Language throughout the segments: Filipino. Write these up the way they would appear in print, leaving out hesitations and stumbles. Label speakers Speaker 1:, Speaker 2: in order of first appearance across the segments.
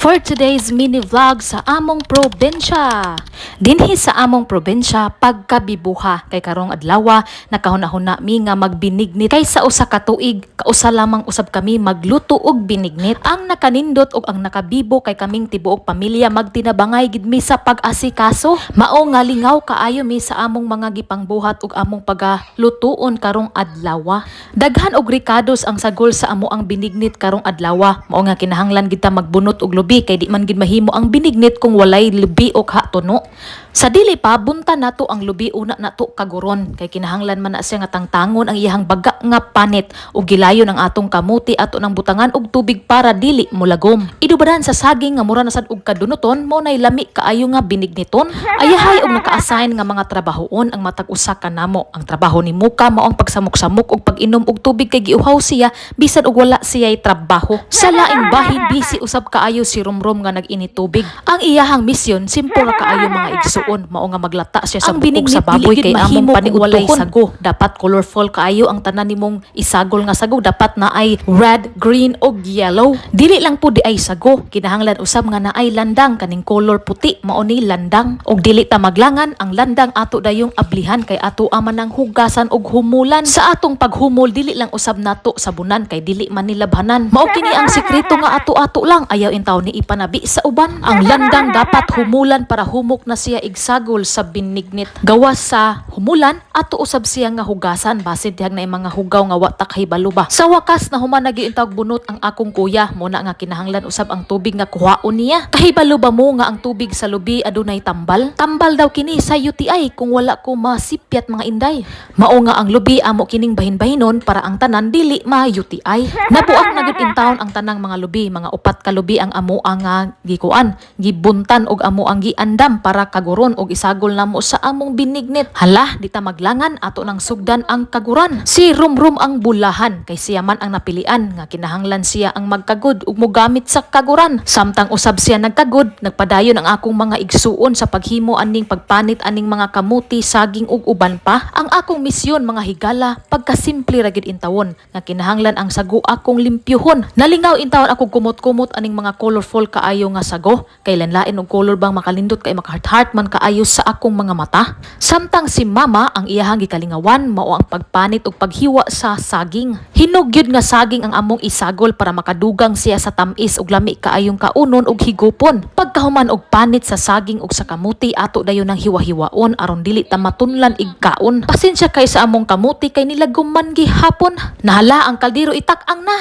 Speaker 1: For today's mini vlog sa among probensya. Dinhi sa among probensya pagkabibuha kay karong adlaw nakahuna-huna mi nga magbinignit kay sa usa ka tuig kausa lamang usab kami magluto og binignit. Ang nakanindot og ang nakabibo kay kaming tibuok pamilya magtinabangay gid mi sa pag-asikaso. Mao nga lingaw kaayo mi sa among mga gipangbuhat ug among pagalutuon karong adlaw. Daghan og rikados ang sagol sa amo ang binignit karong adlaw. Mao nga kinahanglan kita magbunot og lubi kay di man gid mahimo ang binignit kung walay lubi o hatuno. Sa dili pa bunta nato ang lubi una nato kaguron kay kinahanglan man na siya nga tangtangon ang iyang baga nga panit ug gilayon ang atong kamuti ato nang butangan og tubig para dili mulagom. Idubadan sa saging nga mura na sad og kadunuton mo nay lami kaayo nga binigniton. Ayahay og naka-assign nga mga trabahoon ang matag usa kanamo. Ang trabaho ni Muka mao ang pagsamok-samok og pag-inom og tubig kay giuhaw siya bisan og wala siya'y trabaho. Sa laing bahin busy usab kaayo si Rumrum nga nag-init tubig. Ang iyahang misyon simple ra kaayo mga igsuon mao nga maglata siya sa bukog sa baboy kay among paniudtohon sago. Dapat colorful kaayo ang tanan nimong isagol nga sago, dapat na ay red, green og yellow. Dili lang po di ay sago, kinahanglan usab nga naay landang kaning color puti mao ni landang. Og dili ta maglangan ang landang ato dayong ablihan kay ato aman nang hugasan og humulan. Sa atong paghumol dili lang usab nato sabunan kay dili man nilabhanan. Mao kini ang sikreto nga ato-ato lang ayaw intaw ni ipanabi sa uban. Ang landang dapat humulan para humok na siya igsagol sa binignit. Gawas sa humulan ato usab siya nga hugasan basin tihag na mga hugaw nga watak hibalo ba. Sa wakas na human nagiintawg bunot ang akong kuya mo na nga kinahanglan usab ang tubig nga kuhaon niya. Kahibalo ba mo nga ang tubig sa lubi adunay tambal? Tambal daw kini sa UTI kung wala ko masipyat mga inday. Mao nga ang lubi amo kining bahin-bahinon para ang tanan dili ma-UTI. Nabuak na gid intawon ang tanang mga lubi, mga upat ka lubi ang amo ang gikuan, gibuntan og amo ang giandam para kaguron og isagol namo sa among binignit. Hala, di ta maglangan ato nang sugdan ang kaguran. Si Rumrum ang bulahan kay siya man ang napilian nga kinahanglan siya ang magkagud ug mogamit sa kaguran. Samtang usab siya nagkagud, nagpadayon ang akong mga igsuon sa paghimo aning pagpanit aning mga kamuti, saging ug uban pa. Ang akong misyon mga higala pagkasimple ra gid intawon nga kinahanglan ang sago akong limpyuhon. Nalingaw intawon ako kumot-kumot aning mga colorful kaayo nga sago kay lanlain og color bang makalindot kay maka-heart man kaayo sa akong mga mata. Samtang si mama ang iyahang gikalingawan mao ang pagpanit ug paghiwa sa saging. Hinog gyud nga saging ang among isagol para makadugang siya sa tamis ug lami kaayong kaunon ug higupon. Pagkahuman og panit sa saging ug sa kamuti ato dayon nang hiwa-hiwaon aron dili ta matunlan igkaon. Pasensya kay sa among kamuti kay nilagom man gihapon. Nahala ang kaldero itak-ang na.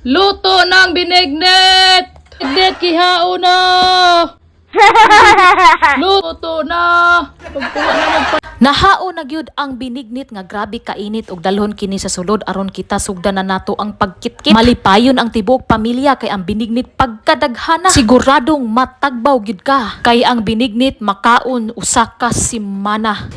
Speaker 2: Luto ng binignit! Binignit kihao na! Luto na!
Speaker 1: Nahao na gyud ang binignit nga grabe kainit ug dalhon kini sa sulod aron kita sugdan na nato ang pagkitkit. Malipayon ang tibuok pamilya kay ang binignit pagkadaghana. Siguradong matagbaw gyud ka kay ang binignit makaon usa ka semana.